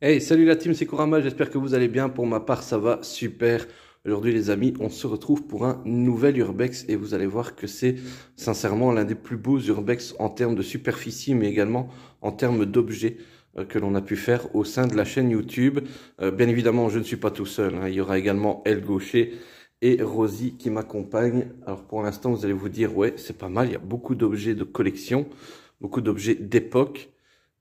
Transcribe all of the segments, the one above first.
Hey, salut la team, c'est Kurama, j'espère que vous allez bien. Pour ma part, ça va super. Aujourd'hui, les amis, on se retrouve pour un nouvel urbex et vous allez voir que c'est sincèrement l'un des plus beaux urbex en termes de superficie, mais également en termes d'objets que l'on a pu faire au sein de la chaîne YouTube. Bien évidemment, je ne suis pas tout seul, hein. Il y aura également El Gaucher et Rosie qui m'accompagnent. Alors pour l'instant, vous allez vous dire, ouais, c'est pas mal, il y a beaucoup d'objets de collection, beaucoup d'objets d'époque.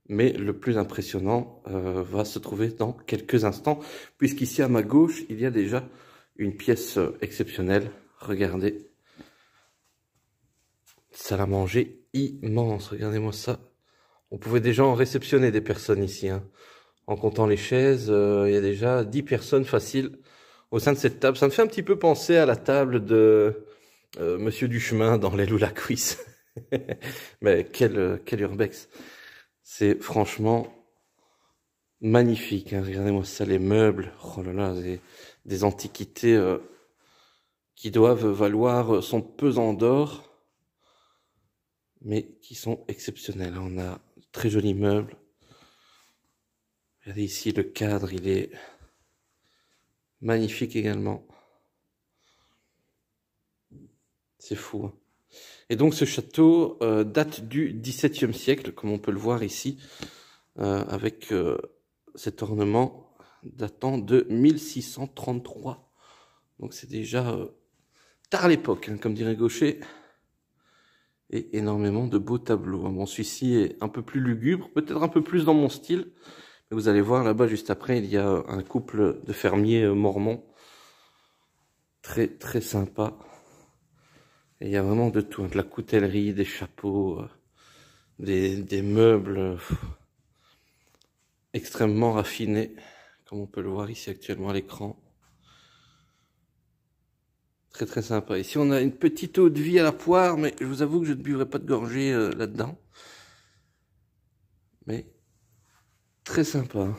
Mais le plus impressionnant va se trouver dans quelques instants, puisqu'ici à ma gauche, il y a déjà une pièce exceptionnelle. Regardez, salle à manger immense, regardez-moi ça. On pouvait déjà en réceptionner des personnes ici, hein. En comptant les chaises, il y a déjà 10 personnes faciles au sein de cette table. Ça me fait un petit peu penser à la table de Monsieur Duchemin dans Les Loula Quiz. Mais quel urbex! C'est franchement magnifique, hein. Regardez-moi ça, les meubles. Oh là là, des antiquités qui doivent valoir son pesant d'or, mais qui sont exceptionnels. On a de très jolis meubles. Regardez ici, le cadre, il est magnifique également. C'est fou, hein. Et donc ce château date du XVIIe siècle, comme on peut le voir ici, avec cet ornement datant de 1633. Donc c'est déjà tard à l'époque, hein, comme dirait Gaucher. Et énormément de beaux tableaux. Bon, celui-ci est un peu plus lugubre, peut-être un peu plus dans mon style. Mais vous allez voir là-bas, juste après, il y a un couple de fermiers mormons. Très, très sympa. Et il y a vraiment de tout, hein, de la coutellerie, des chapeaux, des meubles extrêmement raffinés, comme on peut le voir ici actuellement à l'écran. Très très sympa. Ici on a une petite eau de vie à la poire, mais je vous avoue que je ne buvrai pas de gorgée là-dedans. Mais très sympa.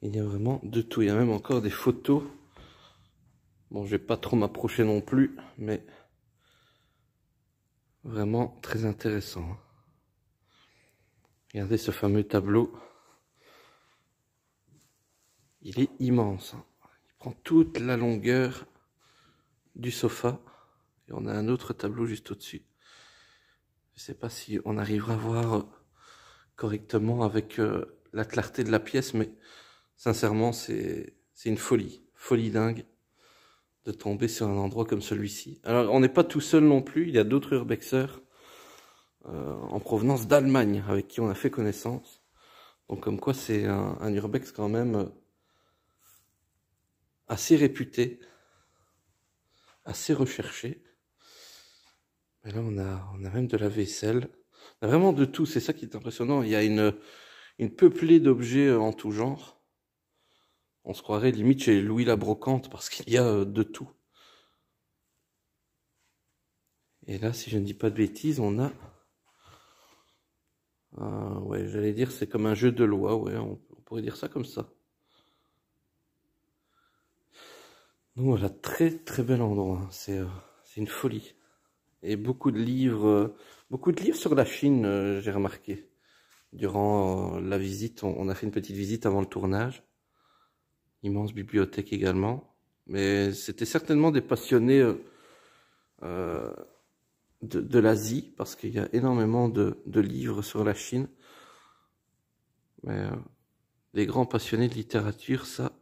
Il y a vraiment de tout. Il y a même encore des photos. Bon, je vais pas trop m'approcher non plus, mais vraiment très intéressant. Regardez ce fameux tableau. Il est immense, hein. Il prend toute la longueur du sofa. Et on a un autre tableau juste au-dessus. Je ne sais pas si on arrivera à voir correctement avec la clarté de la pièce, mais sincèrement, c'est une folie. Folie dingue de tomber sur un endroit comme celui-ci. Alors, on n'est pas tout seul non plus. Il y a d'autres urbexeurs en provenance d'Allemagne avec qui on a fait connaissance. Donc, comme quoi, c'est un urbex quand même assez réputé, assez recherché. Et là, on a même de la vaisselle. On a vraiment de tout. C'est ça qui est impressionnant. Il y a une peuplée d'objets en tout genre. On se croirait limite chez Louis la Brocante parce qu'il y a de tout. Et là, si je ne dis pas de bêtises, on a... ouais, j'allais dire c'est comme un jeu de loi, ouais, on pourrait dire ça comme ça. Donc voilà, très très bel endroit, hein. C'est une folie. Et beaucoup de livres sur la Chine, j'ai remarqué. Durant la visite, on a fait une petite visite avant le tournage. Immense bibliothèque également. Mais c'était certainement des passionnés de l'Asie, parce qu'il y a énormément de livres sur la Chine. Mais les grands passionnés de littérature, ça,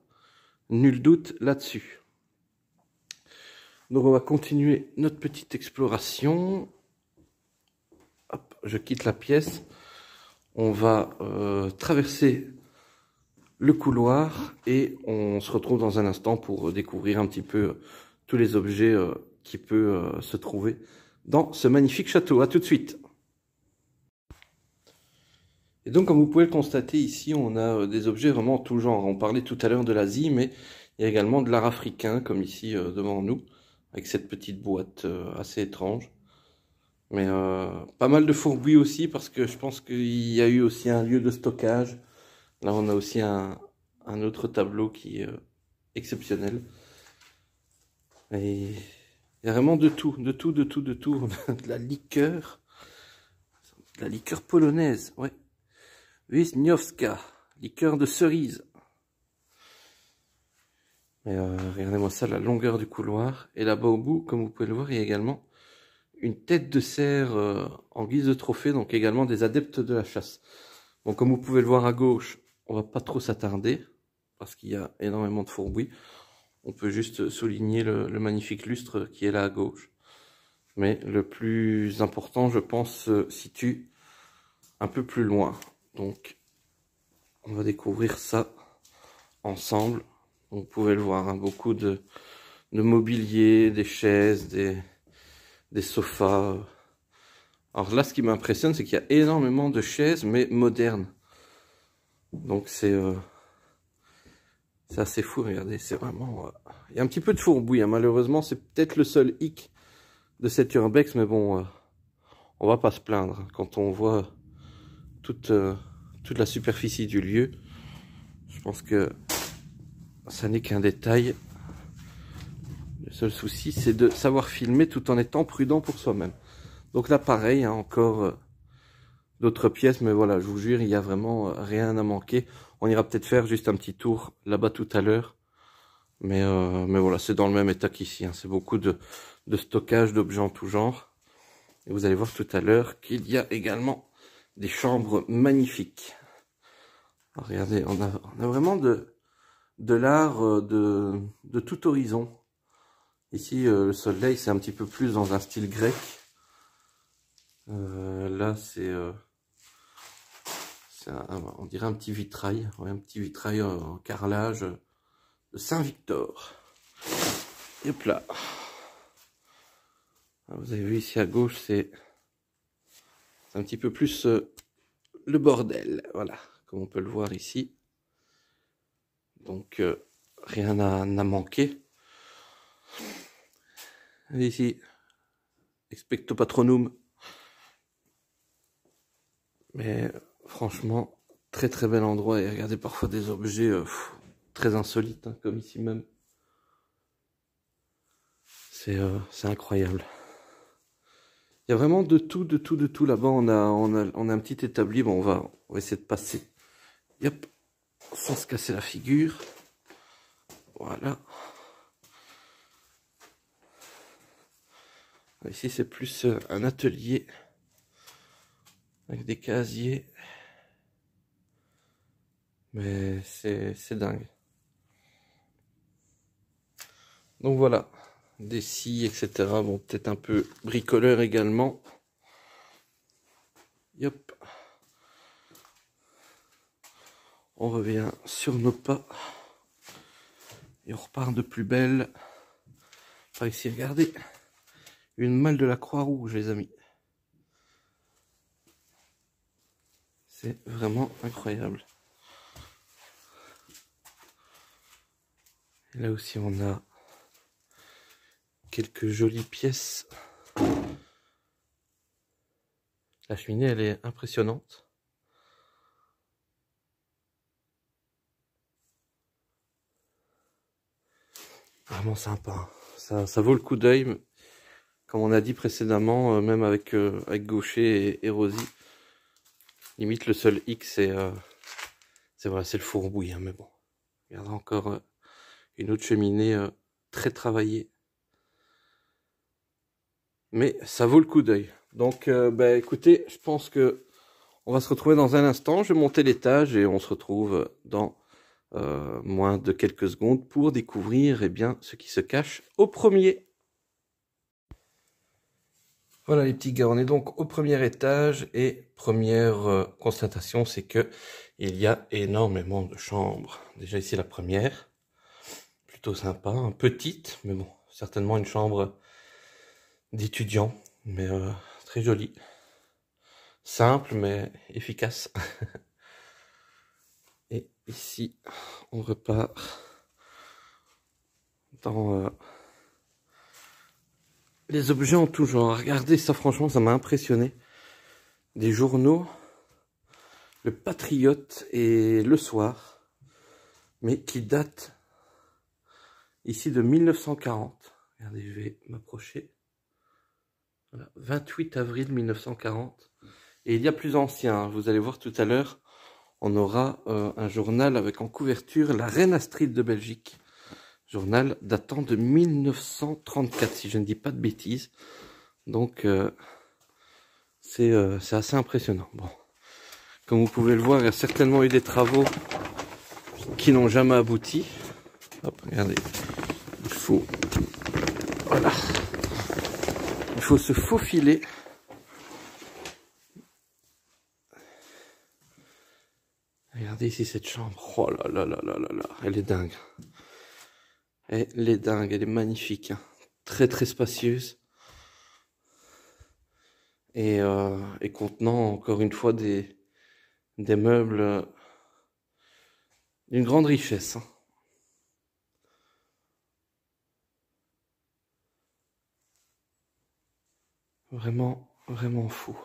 nul doute là-dessus. Donc on va continuer notre petite exploration. Hop, je quitte la pièce. On va traverser le couloir et on se retrouve dans un instant pour découvrir un petit peu tous les objets qui peuvent se trouver dans ce magnifique château. À tout de suite. Et donc, comme vous pouvez le constater ici, on a des objets vraiment en tout genre. On parlait tout à l'heure de l'Asie, mais il y a également de l'art africain, comme ici devant nous, avec cette petite boîte assez étrange. Mais pas mal de fourbus aussi, parce que je pense qu'il y a eu aussi un lieu de stockage. Là, on a aussi un autre tableau qui est exceptionnel. Et il y a vraiment de tout, de tout, de tout, de tout. On a de la liqueur. La liqueur polonaise, ouais. Wisniewska, liqueur de cerise. Et regardez-moi ça, la longueur du couloir. Et là-bas au bout, comme vous pouvez le voir, il y a également une tête de cerf en guise de trophée, donc également des adeptes de la chasse. Bon, comme vous pouvez le voir à gauche, on va pas trop s'attarder, parce qu'il y a énormément de fourbouilles. On peut juste souligner le magnifique lustre qui est là à gauche. Mais le plus important, je pense, se situe un peu plus loin. Donc, on va découvrir ça ensemble. Vous pouvez le voir, hein, beaucoup de mobilier, des chaises, des sofas. Alors là, ce qui m'impressionne, c'est qu'il y a énormément de chaises, mais modernes. Donc c'est assez fou, regardez, c'est vraiment... Il y a un petit peu de fourbouille, hein. Malheureusement, c'est peut-être le seul hic de cette urbex, mais bon, on va pas se plaindre, hein, quand on voit toute la superficie du lieu. Je pense que ça n'est qu'un détail. Le seul souci, c'est de savoir filmer tout en étant prudent pour soi-même. Donc là, pareil, hein, encore d'autres pièces, mais voilà, je vous jure, il n'y a vraiment rien à manquer. On ira peut-être faire juste un petit tour là-bas tout à l'heure. Mais voilà, c'est dans le même état qu'ici, hein. C'est beaucoup de stockage d'objets en tout genre. Et vous allez voir tout à l'heure qu'il y a également des chambres magnifiques. Alors, regardez, on a vraiment de l'art de tout horizon. Ici, le soleil, c'est un petit peu plus dans un style grec. Là, on dirait un petit vitrail, ouais, un petit vitrail en carrelage de Saint-Victor. Et hop là. Vous avez vu ici à gauche, c'est un petit peu plus le bordel, voilà, comme on peut le voir ici. Donc rien n'a manqué. Et ici, expecto patronum. Mais franchement, très très bel endroit. Et regardez parfois des objets très insolites, hein, comme ici même. C'est incroyable. Il y a vraiment de tout là-bas. On a un petit établi. Bon, on va essayer de passer. Yep, sans se casser la figure. Voilà. Ici, c'est plus un atelier avec des casiers. Mais c'est dingue. Donc voilà, des scies, etc. Bon, peut-être un peu bricoleur également. Yop. On revient sur nos pas. Et on repart de plus belle. Par ici, regardez. Une malle de la Croix-Rouge, les amis. C'est vraiment incroyable. Et là aussi, on a quelques jolies pièces. La cheminée, elle est impressionnante. Vraiment sympa. Ça vaut le coup d'œil. Comme on a dit précédemment, même avec Gaucher et Rosie. Limite, le seul hic, c'est voilà, c'est le fourbouille. Hein, mais bon, regardez encore une autre cheminée très travaillée. Mais ça vaut le coup d'œil. Donc, bah, écoutez, je pense que on va se retrouver dans un instant. Je vais monter l'étage et on se retrouve dans moins de quelques secondes pour découvrir bien ce qui se cache au premier. Voilà les petits gars, on est donc au premier étage et première constatation, c'est que il y a énormément de chambres. Déjà ici la première, plutôt sympa, hein, petite, mais bon, certainement une chambre d'étudiant, mais très jolie, simple mais efficace. Et ici, on repart dans les objets en tout genre. Regardez ça, franchement, ça m'a impressionné. Des journaux, le Patriote et Le Soir, mais qui datent ici de 1940. Regardez, je vais m'approcher. Voilà, 28 avril 1940. Et il y a plus ancien, hein. Vous allez voir tout à l'heure, on aura un journal avec en couverture la Reine Astrid de Belgique. Journal datant de 1934, si je ne dis pas de bêtises. Donc, c'est assez impressionnant. Bon. Comme vous pouvez le voir, il y a certainement eu des travaux qui n'ont jamais abouti. Hop, regardez. Il faut... Voilà. Il faut se faufiler. Regardez ici cette chambre. Oh là là là là là là. Elle est dingue. Elle est dingue. Elle est magnifique. Hein. Très très spacieuse. Et contenant encore une fois des meubles d'une grande richesse. Hein. Vraiment, vraiment fou.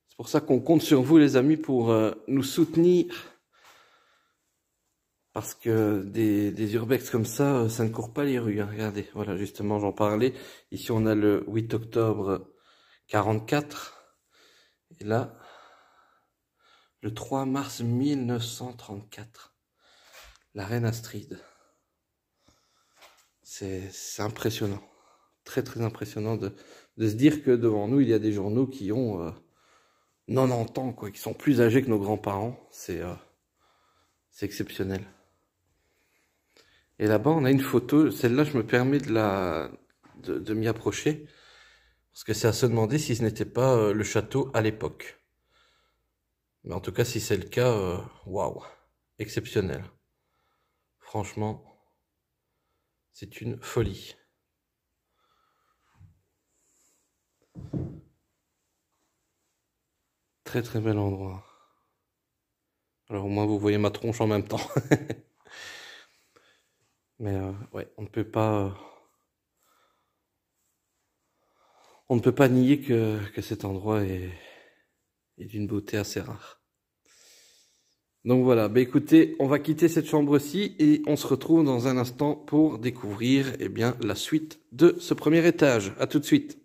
C'est pour ça qu'on compte sur vous les amis pour nous soutenir. Parce que des urbex comme ça ne court pas les rues. Hein. Regardez, voilà justement j'en parlais. Ici on a le 8 octobre 44. Et là, le 3 mars 1934. La Reine Astrid. C'est impressionnant. Très très impressionnant de se dire que devant nous il y a des journaux qui ont 90 ans, quoi, qui sont plus âgés que nos grands-parents. C'est exceptionnel. Et là-bas on a une photo, celle-là je me permets de m'y approcher, parce que c'est à se demander si ce n'était pas le château à l'époque. Mais en tout cas si c'est le cas, waouh, exceptionnel. Franchement, c'est une folie. Très très bel endroit. Alors au moins vous voyez ma tronche en même temps. Mais ouais, on ne peut pas nier que cet endroit est d'une beauté assez rare. Donc voilà, bah écoutez, on va quitter cette chambre-ci et on se retrouve dans un instant pour découvrir eh bien, la suite de ce premier étage. À tout de suite.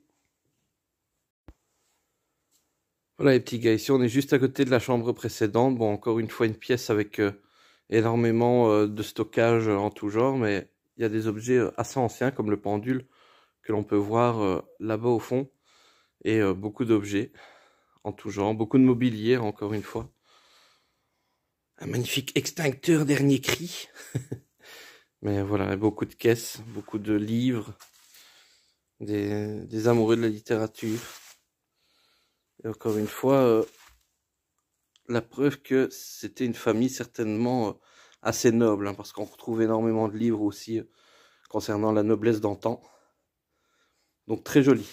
Voilà les petits gars, ici on est juste à côté de la chambre précédente. Bon, encore une fois une pièce avec énormément de stockage en tout genre, mais il y a des objets assez anciens comme le pendule que l'on peut voir là-bas au fond. Et beaucoup d'objets en tout genre, beaucoup de mobilier encore une fois. Un magnifique extincteur dernier cri. Mais voilà, beaucoup de caisses, beaucoup de livres, des amoureux de la littérature. Et encore une fois, la preuve que c'était une famille certainement assez noble, hein, parce qu'on retrouve énormément de livres aussi concernant la noblesse d'antan. Donc très joli.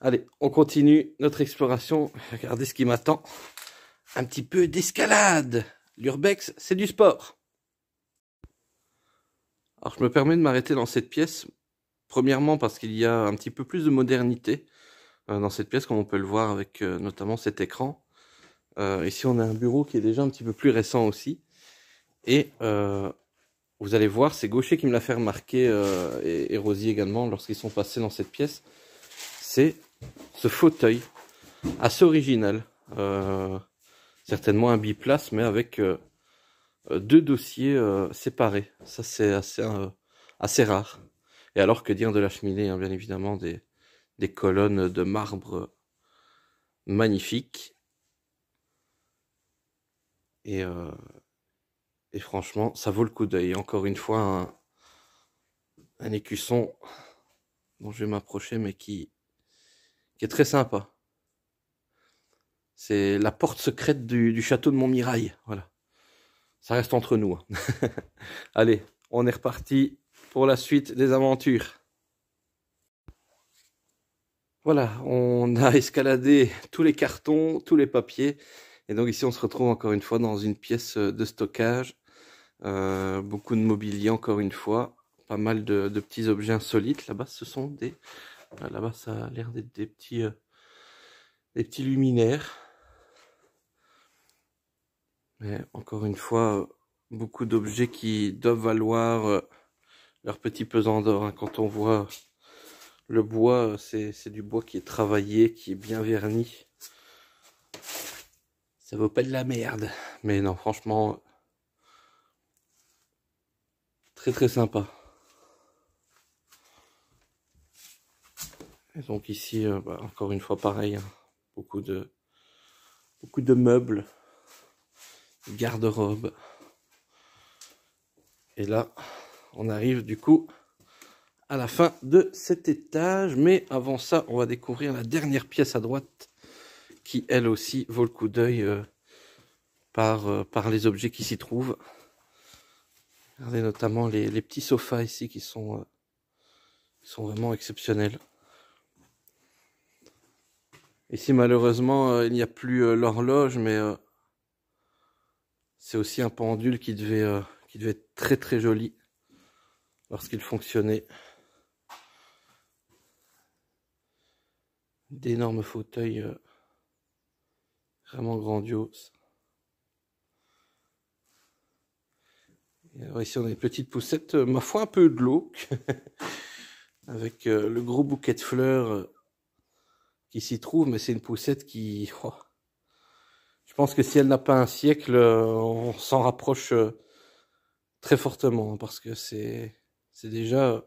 Allez, on continue notre exploration. Regardez ce qui m'attend. Un petit peu d'escalade. L'urbex, c'est du sport. Alors je me permets de m'arrêter dans cette pièce. Premièrement parce qu'il y a un petit peu plus de modernité dans cette pièce, comme on peut le voir avec notamment cet écran. Ici on a un bureau qui est déjà un petit peu plus récent aussi. Et vous allez voir, c'est Gaucher qui me l'a fait remarquer, et Rosie également, lorsqu'ils sont passés dans cette pièce. C'est ce fauteuil assez original. Certainement un biplace, mais avec deux dossiers séparés. Ça, c'est assez rare. Et alors, que dire de la cheminée, hein, bien évidemment, des colonnes de marbre magnifiques. Et franchement, ça vaut le coup d'œil. Encore une fois, un écusson dont je vais m'approcher, mais qui est très sympa. C'est la porte secrète du château de Montmirail. Voilà. Ça reste entre nous. Hein. Allez, on est reparti pour la suite des aventures. Voilà, on a escaladé tous les cartons, tous les papiers. Et donc ici, on se retrouve encore une fois dans une pièce de stockage. Beaucoup de mobilier encore une fois. Pas mal de petits objets insolites. Là-bas, ce sont des... Là-bas, ça a l'air d'être des petits luminaires. Mais encore une fois, beaucoup d'objets qui doivent valoir leur petit pesant d'or. Hein, quand on voit Le bois, c'est du bois qui est travaillé, qui est bien verni. Ça vaut pas de la merde. Mais non, franchement, très très sympa. Et donc ici, encore une fois pareil, hein, beaucoup de meubles, garde-robe. Et là, on arrive du coup à la fin de cet étage. Mais avant ça, on va découvrir la dernière pièce à droite qui, elle aussi, vaut le coup d'œil par les objets qui s'y trouvent. Regardez notamment les petits sofas ici qui sont vraiment exceptionnels. Ici, malheureusement, il n'y a plus l'horloge, mais c'est aussi un pendule qui devait être très très joli lorsqu'il fonctionnait. D'énormes fauteuils vraiment grandioses. Et alors ici, on a une petite poussette, ma foi, un peu glauque, avec le gros bouquet de fleurs qui s'y trouve, mais c'est une poussette qui... Oh, je pense que si elle n'a pas un siècle, on s'en rapproche très fortement, parce que c'est déjà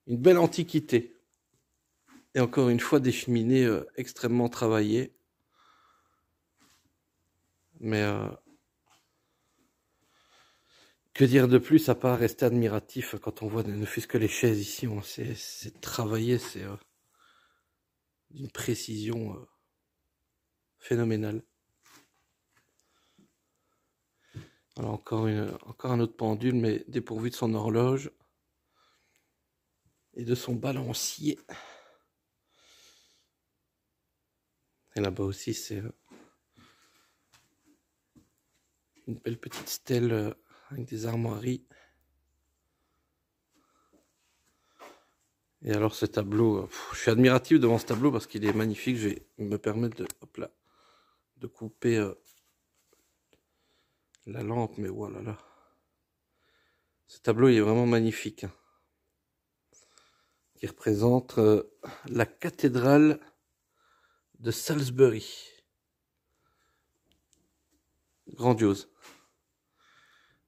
une belle antiquité. Et encore une fois, des cheminées extrêmement travaillées. Mais que dire de plus à part rester admiratif quand on voit ne fût-ce que les chaises ici, c'est travaillé, c'est d'une précision phénoménale. Alors encore un autre pendule, mais dépourvu de son horloge et de son balancier. Et là-bas aussi, c'est une belle petite stèle avec des armoiries. Et alors ce tableau, je suis admiratif devant ce tableau parce qu'il est magnifique. Je vais me permettre de couper la lampe, mais voilà là. Ce tableau il est vraiment magnifique. Hein, qui représente la cathédrale de Salisbury. Grandiose.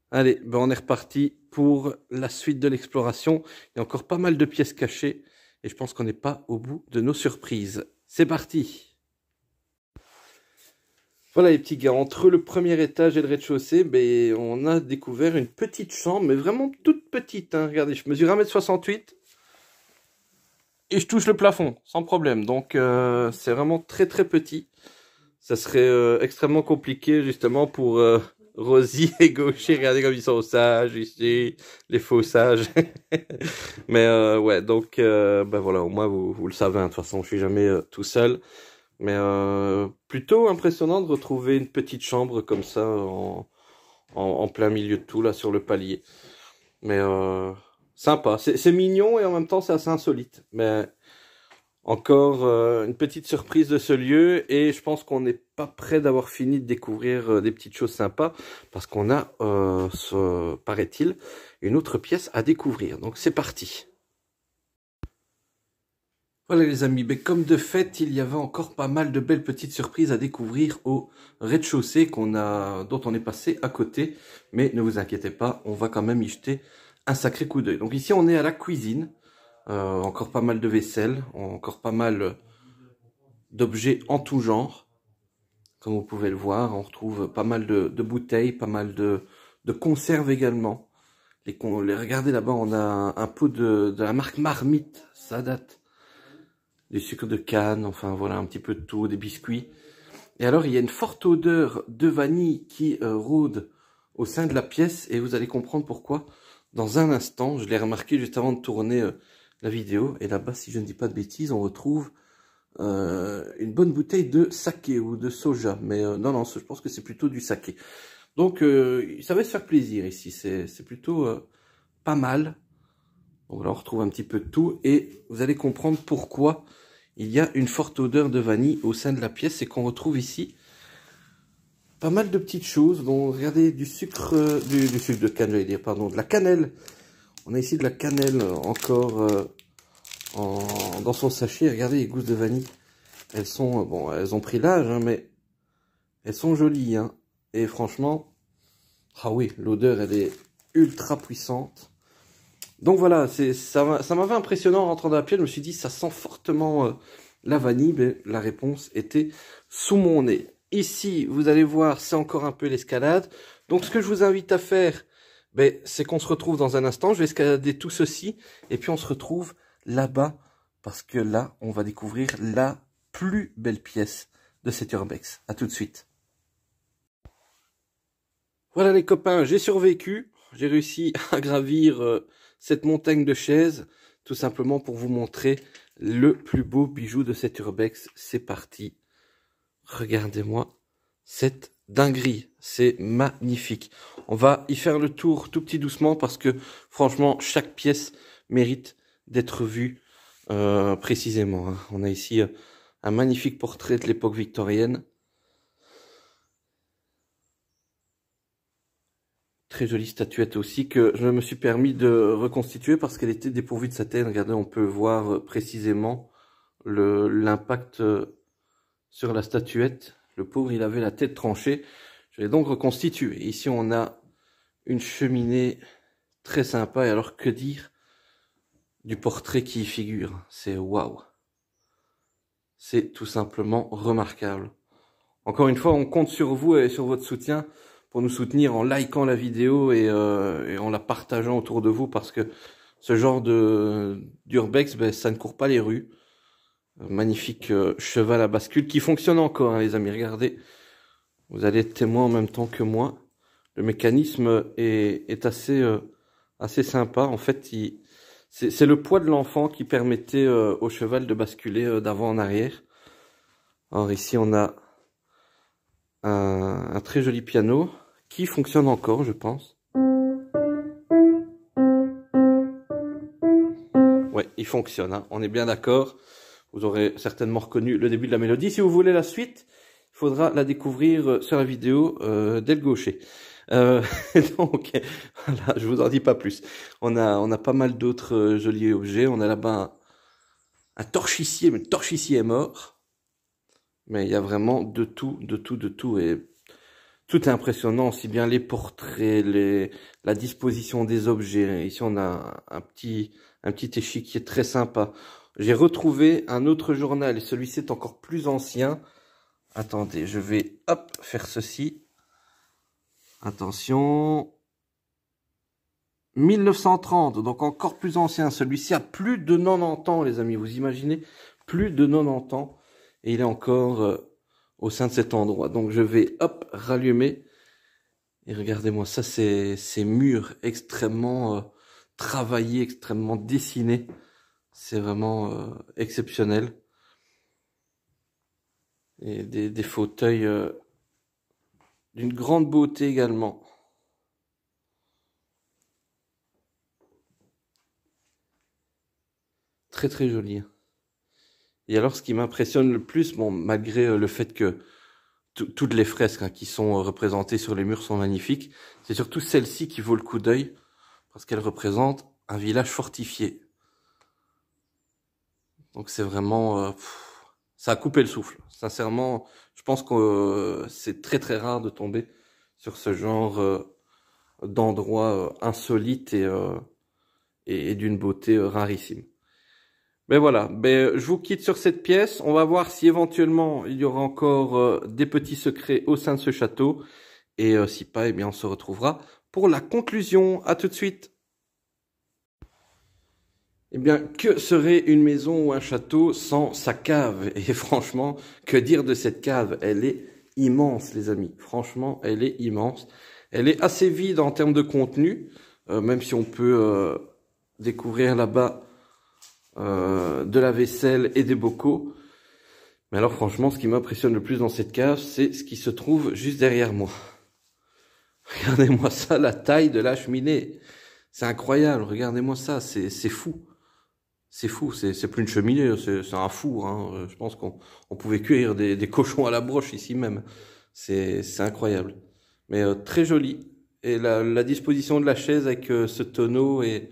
Allez, ben on est reparti pour la suite de l'exploration. Il y a encore pas mal de pièces cachées et je pense qu'on n'est pas au bout de nos surprises. C'est parti! Voilà les petits gars, entre le premier étage et le rez-de-chaussée, ben, on a découvert une petite chambre, mais vraiment toute petite. Hein. Regardez, je mesure 1,68 m et je touche le plafond, sans problème. Donc c'est vraiment très très petit. Ça serait extrêmement compliqué justement pour Rosie et Gaucher. Regardez comme ils sont sages ici, les faux sages. Mais ouais, donc ben voilà, au moins vous le savez, hein, de toute façon je suis jamais tout seul. Mais plutôt impressionnant de retrouver une petite chambre comme ça en plein milieu de tout là sur le palier. Mais sympa, c'est mignon et en même temps c'est assez insolite. Mais encore une petite surprise de ce lieu et je pense qu'on n'est pas près d'avoir fini de découvrir des petites choses sympas parce qu'on a, paraît-il, une autre pièce à découvrir. Donc c'est parti. Voilà les amis, mais comme de fait, il y avait encore pas mal de belles petites surprises à découvrir au rez-de-chaussée dont on est passé à côté. Mais ne vous inquiétez pas, on va quand même y jeter un sacré coup d'œil. Donc ici on est à la cuisine, encore pas mal de vaisselle, encore pas mal d'objets en tout genre. Comme vous pouvez le voir, on retrouve pas mal de bouteilles, pas mal de conserves également. Regardez là-bas, on a un pot de la marque Marmite, ça date. Des sucres de canne, enfin voilà, un petit peu de tout, des biscuits. Et alors, il y a une forte odeur de vanille qui rôde au sein de la pièce et vous allez comprendre pourquoi dans un instant. Je l'ai remarqué juste avant de tourner la vidéo. Et là-bas, si je ne dis pas de bêtises, on retrouve une bonne bouteille de saké ou de soja. Mais non, je pense que c'est plutôt du saké. Donc, ça va se faire plaisir ici. C'est plutôt pas mal. Donc là, on retrouve un petit peu de tout et vous allez comprendre pourquoi il y a une forte odeur de vanille au sein de la pièce et qu'on retrouve ici pas mal de petites choses. Donc, regardez, du sucre de canne, j'allais dire, pardon, de la cannelle. On a ici de la cannelle encore dans son sachet. Regardez les gousses de vanille. Elles sont, bon, elles ont pris l'âge, hein, mais elles sont jolies. Hein. Et franchement, ah oui, l'odeur, elle est ultra puissante. Donc voilà, ça m'avait impressionné en rentrant dans la pièce. Je me suis dit, ça sent fortement la vanille. Mais la réponse était sous mon nez. Ici, vous allez voir, c'est encore un peu l'escalade. Donc ce que je vous invite à faire, ben, c'est qu'on se retrouve dans un instant. Je vais escalader tout ceci. Et puis on se retrouve là-bas. Parce que là, on va découvrir la plus belle pièce de cet urbex. À tout de suite. Voilà les copains, j'ai survécu. J'ai réussi à gravir cette montagne de chaises. Tout simplement pour vous montrer le plus beau bijou de cet urbex. C'est parti. Regardez-moi cette dinguerie. C'est magnifique. On va y faire le tour tout petit doucement parce que franchement, chaque pièce mérite d'être vue précisément. Hein. On a ici un magnifique portrait de l'époque victorienne. Très jolie statuette aussi que je me suis permis de reconstituer parce qu'elle était dépourvue de sa tête. Regardez, on peut voir précisément l'impact sur la statuette. Le pauvre, il avait la tête tranchée. Je l'ai donc reconstitué. Ici, on a une cheminée très sympa. Et alors, que dire du portrait qui y figure? C'est waouh. C'est tout simplement remarquable. Encore une fois, on compte sur vous et sur votre soutien pour nous soutenir en likant la vidéo et en la partageant autour de vous parce que ce genre d'urbex, ben, ça ne court pas les rues. Magnifique cheval à bascule qui fonctionne encore, hein, les amis. Regardez, vous allez être témoin en même temps que moi. Le mécanisme est assez sympa. En fait, c'est le poids de l'enfant qui permettait au cheval de basculer d'avant en arrière. Alors ici, on a un très joli piano qui fonctionne encore, je pense. Ouais, il fonctionne, hein, on est bien d'accord. Vous aurez certainement reconnu le début de la mélodie. Si vous voulez la suite, il faudra la découvrir sur la vidéo d'El Gaucher. Donc, voilà, je vous en dis pas plus. On a pas mal d'autres jolis objets. On a là-bas un torchicier, mais le torchicier est mort. Mais il y a vraiment de tout. Et tout est impressionnant, aussi bien les portraits, la disposition des objets. Ici, on a un petit échiquier très sympa. J'ai retrouvé un autre journal et celui-ci est encore plus ancien. Attendez, je vais hop faire ceci. Attention. 1930, donc encore plus ancien. Celui-ci a plus de 90 ans, les amis. Vous imaginez? Plus de 90 ans. Et il est encore au sein de cet endroit. Donc je vais hop rallumer. Et regardez-moi ça, ces murs extrêmement travaillés, extrêmement dessinés. C'est vraiment exceptionnel. Et des fauteuils d'une grande beauté également. Très très joli. Et alors ce qui m'impressionne le plus, bon, malgré le fait que toutes les fresques hein, qui sont représentées sur les murs sont magnifiques, c'est surtout celle-ci qui vaut le coup d'œil parce qu'elle représente un village fortifié. Donc c'est vraiment... ça a coupé le souffle. Sincèrement, je pense que c'est très très rare de tomber sur ce genre d'endroit insolite et d'une beauté rarissime. Mais voilà, je vous quitte sur cette pièce. On va voir si éventuellement il y aura encore des petits secrets au sein de ce château. Et si pas, eh bien on se retrouvera pour la conclusion. À tout de suite. Eh bien, que serait une maison ou un château sans sa cave? Et franchement, que dire de cette cave? Elle est immense, les amis. Franchement, elle est immense. Elle est assez vide en termes de contenu, même si on peut découvrir là-bas de la vaisselle et des bocaux. Mais alors, franchement, ce qui m'impressionne le plus dans cette cave, c'est ce qui se trouve juste derrière moi. Regardez-moi ça, la taille de la cheminée. C'est incroyable, regardez-moi ça, c'est fou. C'est fou, c'est plus une cheminée, c'est un four. Hein. Je pense qu'on pouvait cuire des cochons à la broche ici même. C'est incroyable. Mais très joli. Et la disposition de la chaise avec ce tonneau et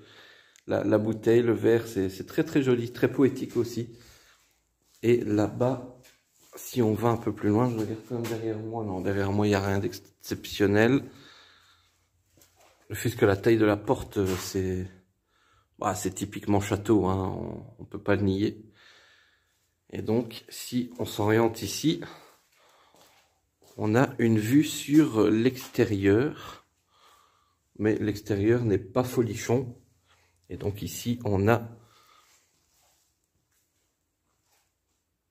la bouteille, le verre, c'est très très joli, très poétique aussi. Et là-bas, si on va un peu plus loin, je regarde quand même derrière moi. Non, derrière moi, il n'y a rien d'exceptionnel. Le fait que la taille de la porte, c'est typiquement château, hein, on ne peut pas le nier. Et donc, si on s'oriente ici, on a une vue sur l'extérieur. Mais l'extérieur n'est pas folichon. Et donc ici, on a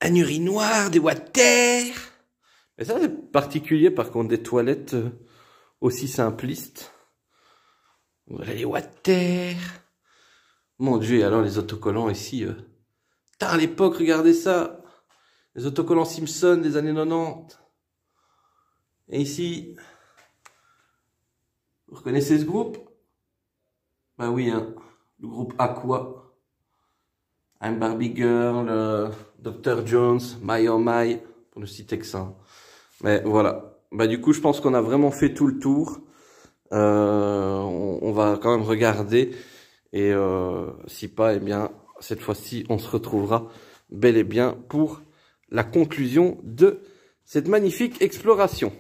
un urinoir, des water. Mais ça, c'est particulier, par contre, des toilettes aussi simplistes. Voilà les water. Mon Dieu, et alors les autocollants ici. À l'époque, regardez ça. Les autocollants Simpson des années 90. Et ici, vous reconnaissez ce groupe? Bah oui, hein, le groupe Aqua. I'm Barbie Girl, Dr. Jones, My Oh My, pour ne citer que ça. Mais voilà. Bah du coup, je pense qu'on a vraiment fait tout le tour. On va quand même regarder. Et si pas, eh bien, cette fois-ci, on se retrouvera bel et bien pour la conclusion de cette magnifique exploration.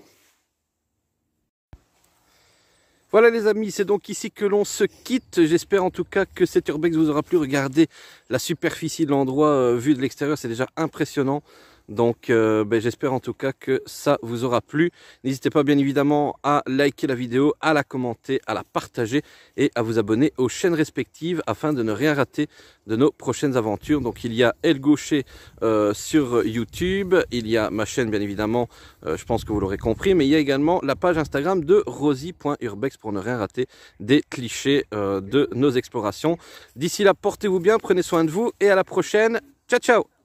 Voilà les amis, c'est donc ici que l'on se quitte. J'espère en tout cas que cet urbex vous aura plu. Regardez la superficie de l'endroit vue de l'extérieur, c'est déjà impressionnant. Donc j'espère en tout cas que ça vous aura plu. N'hésitez pas bien évidemment à liker la vidéo, à la commenter, à la partager et à vous abonner aux chaînes respectives afin de ne rien rater de nos prochaines aventures. Donc il y a El Gaucher sur YouTube, il y a ma chaîne bien évidemment, je pense que vous l'aurez compris, mais il y a également la page Instagram de rosie.urbex pour ne rien rater des clichés de nos explorations. D'ici là, portez-vous bien, prenez soin de vous et à la prochaine. Ciao ciao!